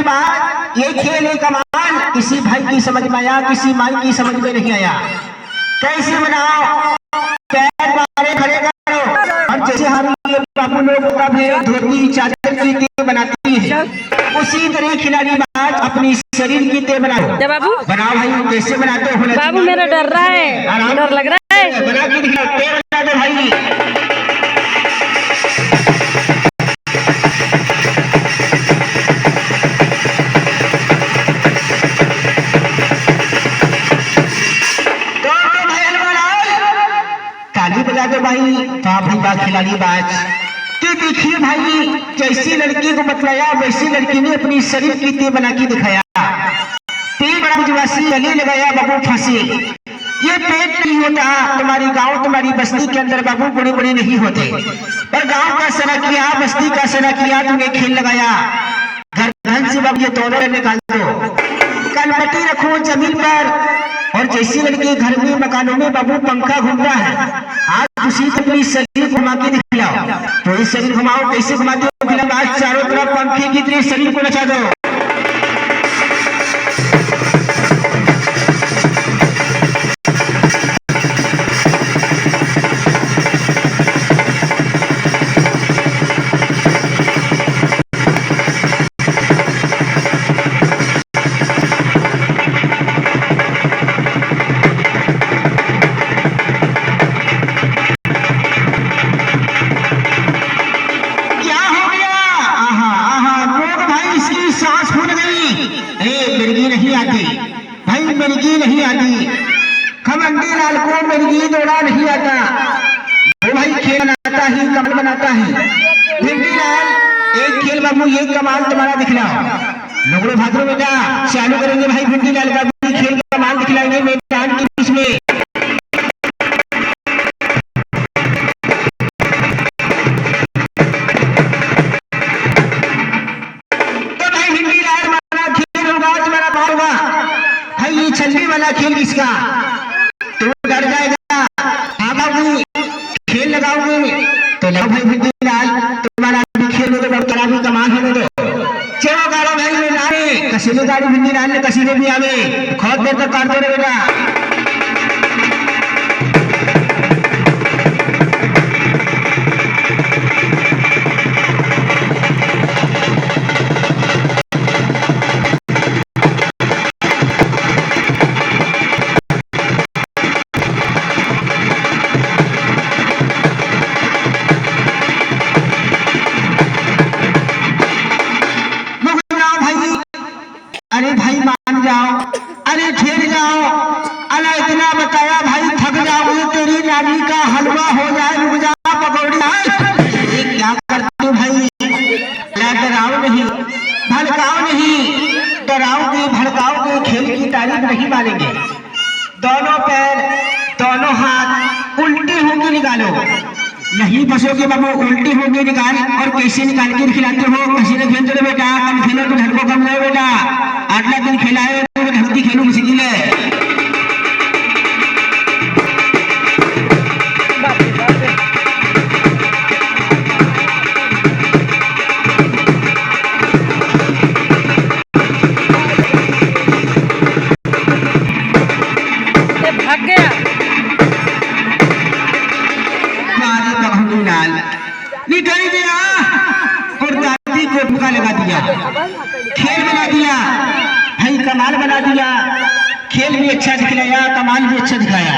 बात ये खेल है कमाल, किसी भाई की समझ में आया, किसी माई की समझ में नहीं आया। कैसे बनाओ, पैर मारे खड़े करो, और जैसे हम बाबू लोग धोती चादर की टे बनाती है, उसी तरह खिलाड़ी बाज अपनी शरीर की टे बनाओ। बाबू बनाओ भाई, कैसे बनाते हो? बाबू मेरा डर रहा है, डर लग रहा है। बना के दिखाओ, टे बना दो भाई। बजा दो भाई, भाई बा खिलाड़ी बाज। तो देखिए भाई, जैसी लड़की को बतलाया वैसी लड़की ने अपनी शरीर की टे बना के दिखाया। टे बड़ा बुझवासी गले लगाया बाबू फांसी। ये पेट नहीं होता तुम्हारी गांव तुम्हारी बस्ती के अंदर बाबू, बड़े बड़े नहीं होते, पर गांव का सरा किया, बस्ती का सरा किया, तुम्हें खेल लगाया। घर से बाबू ये दोनों निकाल दो, कलमटी रखो जमीन पर, और जैसी लड़की घर में मकानों में बाबू पंखा घूमता है, आज उसी को अपनी शरीर घुमा के दिखाओ। तो इस शरीर घुमाओ, कैसे घुमाते हो? फिर आज चारों तरफ पंखे की तरह शरीर को नचा दो। नहीं आती खमंडी लाल को मिर्गी दौड़ा नहीं आता, वो भाई खेल बनाता ही कमल बनाता है। भिंडी लाल एक खेल बाबू, ये कमाल तुम्हारा दिखलाओ। नगरो भाद्रो बेटा चालू करेंगे भाई, भिंडी लाल का खेल का कमाल दिखलाएंगे मैदान के बीच में। तो भाई भिंडी लाल वाला खेल होगा, तुम्हारा बार होगा भाई। ये छल्ली वाला खेल किसका, तुम डर जाएगा। हाँ बाबू खेल लगाओगे तो लगाओ भाई भिंडी लाल, तुम्हारा भी खेल हो तो तेरा भी कमाल होने दो। चलो गाड़ो भाई में नारे कसीने गाड़ी भिंडी लाल ने कसीने भी आवे, बहुत देर तक काटते रहे बेटा। अरे भाई मान जाओ, अरे ठेर जाओ, अला इतना बताया भाई थक जाओगे, तेरी नानी का हलवा हो जाए, रुक जा पकौड़ी। क्या करते हो भाई, डराओ नहीं भड़काओ नहीं, डराओगे भड़काओगे खेल की तारीफ नहीं मानेंगे। दोनों पैर दोनों हाथ उल्टी होके निकालो, नहीं फंसोगे बाबू, उल्टी होके निकाल। और कैसे निकाल के खिलाते हो? किसी ने खेल दो बेटा, कम खेलो तो घर को कम लो बेटा, अगला दिन खिलाए तो घर की खेलू मुश्किल है। भाग गया निकल गया और दादी को भूखा लगा दिया, खेल बना दिया भाई, कमाल बना दिया। खेल भी अच्छा दिखलाया, कमाल भी अच्छा दिखाया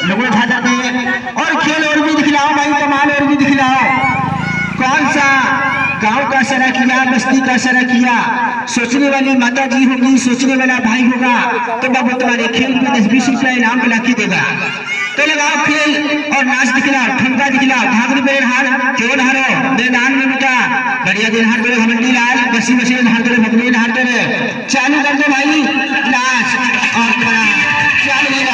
लोगों भाजा में। और खेल और भी दिखलाओ भाई, कमाल और भी दिखलाओ। कौन सा गांव का सरा किया, बस्ती का सरा किया, सोचने वाली माता जी होगी, सोचने वाला भाई होगा, तो बाबू तुम्हारे खेल में 10-20 रुपया इनाम मिला के देगा। तो लगाओ खेल और नाच दिखला, ठुमका दिखला, भागने पे हार केवल हारो मैदान में बेटा, बढ़िया दिन हार करे भिंडी लाल, बसी बसी हार करे भगनी हार करे। चालू कर दो भाई नाच और चालू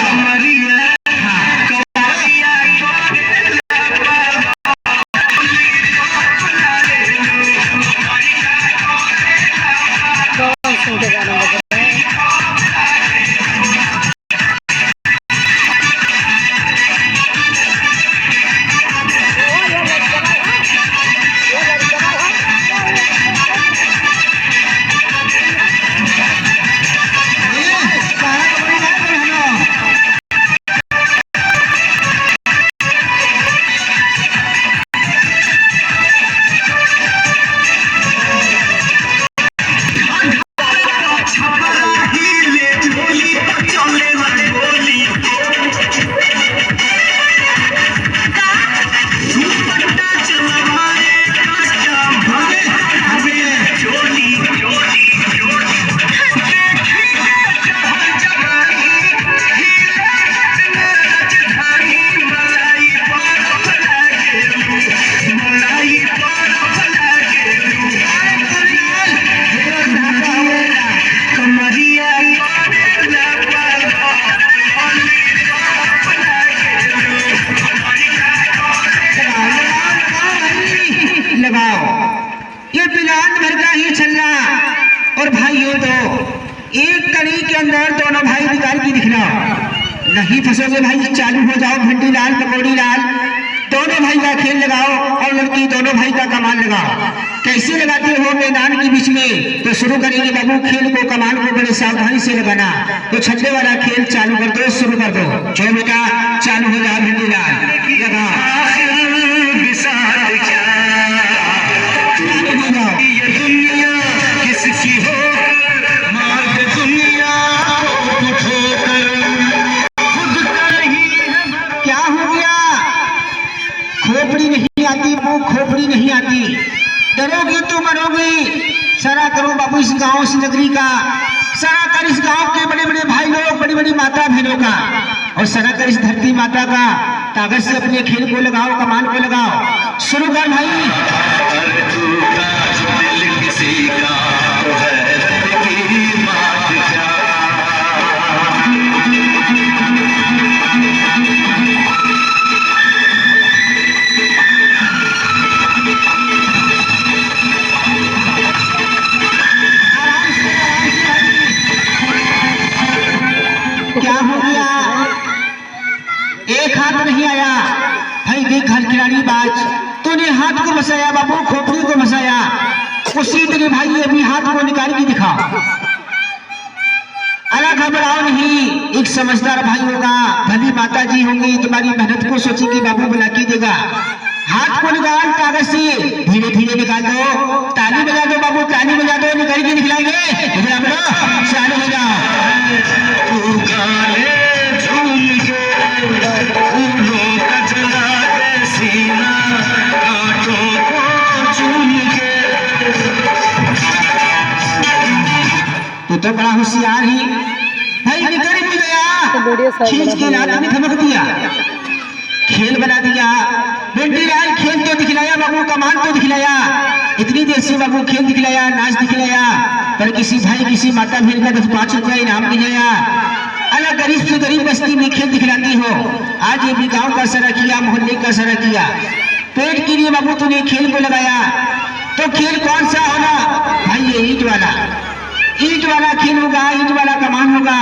और भाइयों तो एक कड़ी के अंदर दोनों भाई निकाल के दिखना, नहीं फंसोगे भाई। चालू हो जाओ, भिंडी लाल पकौड़ी लाल, दोनों भाई का खेल लगाओ और लड़की दोनों भाई का कमान लगाओ। कैसे लगाते हो मैदान के बीच में? तो शुरू करेंगे बाबू खेल को, कमान को बड़े सावधानी से लगाना। तो छल्ले वाला खेल चालू कर दो, शुरू कर दो। जो बेटा चालू हो जाओ, भिंडी लाल लगा। क्या हो गया? खोपड़ी नहीं आती, वो खोपड़ी नहीं आती। डरोगी तो मरोगी। सारा करो बाबू इस गांव इस नगरी का, सारा कर इस गांव के बड़े बड़े भाई लोग, बड़ी बड़ी माता बहनों का, और सारा कर इस धरती माता का। कागज से अपने खेल को लगाओ, कमान को लगाओ, शुरू कर भाई। क्या हो गया? एक हाथ नहीं आया भाई। देख हर खिलाड़ी बाज, तूने हाथ को बसाया बाबू, खोपड़ी को बसाया। उसी तरह भाई अभी हाथ को निकाल के दिखाओ। अलग घबराओ नहीं, एक समझदार भाई होगा, भली माता जी होंगी, तुम्हारी मेहनत को सोचेगी, बाबू बुला के देगा। हाथ को निकाल, कागज से धीरे धीरे निकाल दो। ताली बजा दो बाबू, ताली बजा दो, निकाल के दिखलाएंगे। चालू हो जाओ। तो बड़ा होशियार ही भाई, निकल भी गया, खींच के लात में धमक दिया, खेल बना दिया। भिंडी लाल खेल तो दिखलाया बाबू, कमान तो दिखलाया, इतनी देर से बाबू खेल दिखलाया, नाच दिखलाया, पर किसी भाई किसी माता बहन का 10-5 रुपया इनाम मिलेगा। अलग गरीब से गरीब बस्ती में खेल दिखलाती हो। आज ये भी गाँव का सरा किया, मोहल्ले का सरा किया, पेट के लिए बाबू तूने खेल को लगाया। तो खेल कौन सा होगा भाई? ये ईंट वाला, ईंट वाला खेल होगा, ईंट वाला कमान होगा।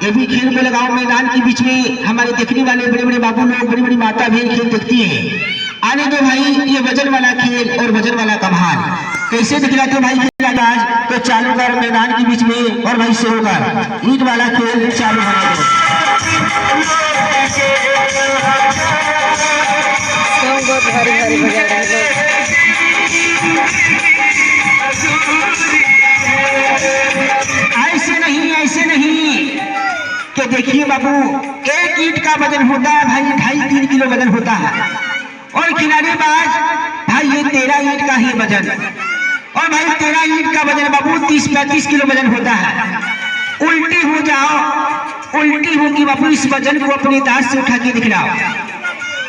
ये भी खेल को लगाओ मैदान के बीच में। हमारे देखने वाले बड़े बड़े बाबू लोग, बड़ी बड़ी माता बहन खेल देखती है। आने दो भाई, ये वजन वाला खेल और वजन वाला कमान कैसे दिखलाते भाई खेल आज? तो चालू कर मैदान के बीच में, और भाई शुरू कर ईंट वाला खेल चालू होने दो। ऐसे नहीं, ऐसे नहीं। तो देखिए बाबू, एक ईंट का वजन होता है भाई 2.5-3 किलो वजन होता है, और खिलाड़ी बाज भाई ये 13 ईंट का ही वजन, और भाई 13 ईंट का वजन बाबू 30-35 किलो वजन होता है। उल्टी हो जाओ, उल्टी होगी बाबू, इस वजन को अपनी दांत से उठा के दिखलाओ।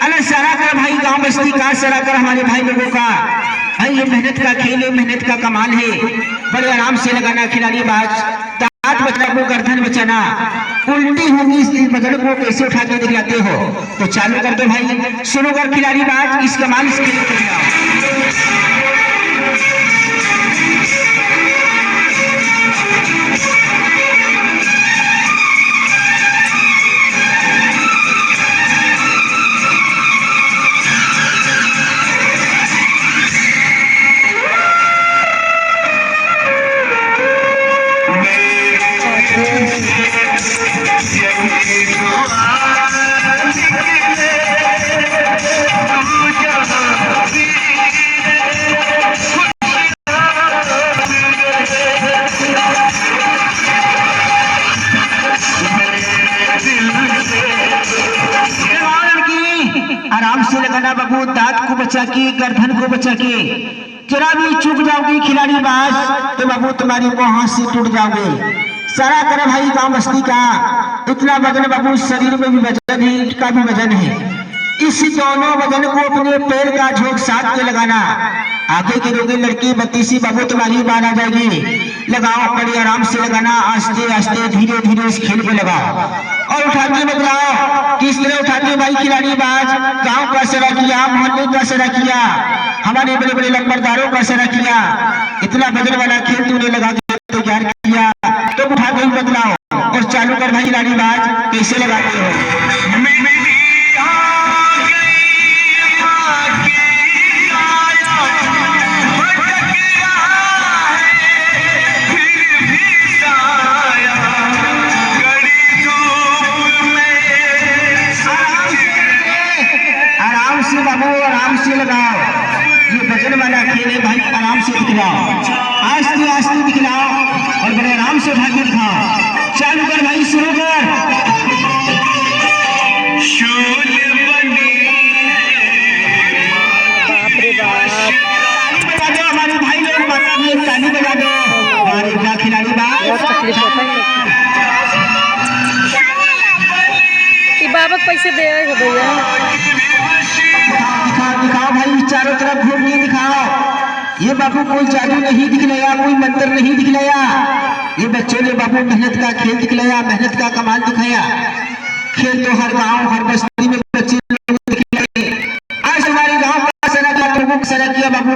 अरे सारा कर भाई गांव बस्ती का, सारा कर हमारे भाई लोगों का। भाई ये मेहनत का खेल है, मेहनत का कमाल है। बड़े आराम से लगाना खिलाड़ी बाज, दांत बचाना को, गर्दन बचाना। उल्टी होगी इस वजन को कैसे उठा के दिखलाते हो? तो चालू कर दो भाई, शुरू कर खिलाड़ी बाज, इस कमाल से आराम से लगाना बाबू, दांत को बचा के, गर्दन को बचा के। जरा भी चूक जाओगी खिलाड़ी बाज तो बाबू तुम्हारी वहां से टूट जाओगे। सारा कर भाई गांव बस्ती का, इतना वजन बाबू, शरीर में भी वजन है, ईंट का भी वजन है। इस दोनों वजन को अपने पैर का झोंक साथ में लगाना। आगे की रोगी लड़की 32 बाबू तुम्हारी बाल आ जाएगी। लगाओ, बड़ी आराम से लगाना, आस्ते आस्ते धीरे धीरे इस खेल को लगाओ और उठा के बदलाओ। किस तरह उठाते भाई खिलाड़ी बाज? गांव का सरा किया, मोहल्ले का सरा किया, हमारे बड़े बड़े लंबरदारों का सरा किया। इतना वजन वाला खेल तूने लगा के तो इंतजार किया तो उठा कोई बदलाव और चालू कर भाई खिलाड़ी बाज कैसे लगाते हो। आराम से बाबू आराम से लगाओ, ये वजन वाला खेल है भाई, आराम से दिखलाओ, आस्ते आस्ते दिखलाओ और बड़े आराम से उठा के दिखाओ। चालू कर भाई, शुरू कर। बाप रे बाप, बजा दो हमारे भाई लोग, माता भी एक ताली बजा दो। हमारे इतना खिलाड़ी बहुत बात तकलीफ होता है। ये बाबा को पैसे दे हो भैया। दिखाओ दिखाओ भाई, चारों तरफ घूम के दिखाओ। ये बाबू कोई जादू नहीं दिखलाया, कोई मंत्र नहीं दिखलाया, ये बच्चों ने बाबू मेहनत का खेल दिखलाया, मेहनत का कमाल दिखाया। खेल तो हर गांव हर बस्ती में बच्चे लोग दिखलाए। आज हमारे गांव का सड़क का लोगों का सड़क किया बाबू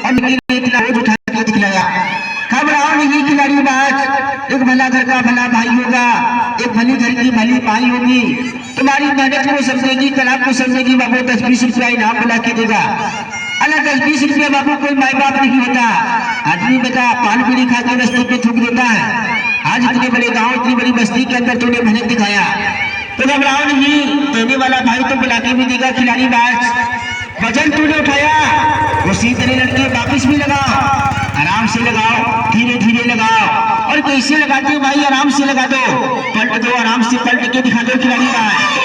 और इतना रोज उठा के दिखलाया। घबराओ नहीं खिलाड़ी बाज, एक भला घर का भला भाई होगा, एक भली घर की भली माई होगी। तुम्हारी मेहनत को समझेगी, कला को समझेगी बाबू। 10-20 रुपया इनाम बुला के देगा। अलग 10-20 रुपया बाबू कोई माई बाप नहीं होता। आदमी बेटा पान बीड़ी खा के रस्ते पे थूक देता है। आज इतने बड़े गांव इतनी बड़ी बस्ती के अंदर तूने मेहनत दिखाया तो घबराओ नहीं, देने वाला भाई तो बुला के भी देगा। खिलाड़ी बाज वजन तूने उठाया, उसी तरह लड़के वापिस भी लगाओ, आराम से लगाओ, धीरे धीरे लगाओ। और कैसे लगाते हो भाई, आराम से लगा दो, पलट दो, आराम से पलट के दिखा दो खिलाड़ी बाज।